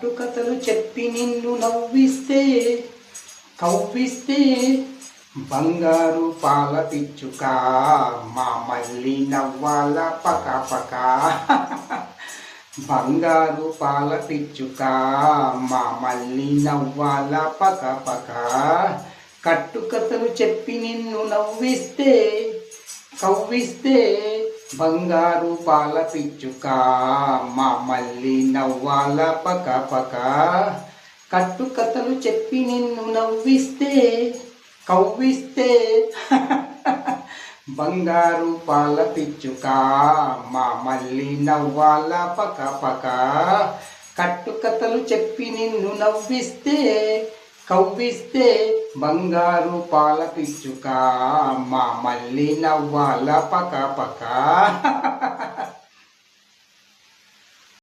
కట్టుకథలు చెప్పి నిన్ను నవ్విస్తే కవ్విస్తే బంగారు పాల పిచ్చుక మా మళ్ళీ నవ్వాల పక పక బంగారు పాల పిచ్చుక మా మళ్ళీ నవ్వాల పక పక కట్టుకథలు చెప్పి నిన్ను నవ్విస్తే కవ్విస్తే బంగారు పాల పిచ్చుక మా మళ్ళీ నవ్వాల పక పక కట్టుకథలు చెప్పి నిన్ను నవ్విస్తే కవ్విస్తే బంగారు పాల పిచ్చుక మా మళ్ళీ నవ్వాల పక పక కట్టుకథలు చెప్పి నిన్ను నవ్విస్తే కవ్విస్తే బంగారు పాల పిచ్చుక మా మళ్ళీ నవ్వాల పక పక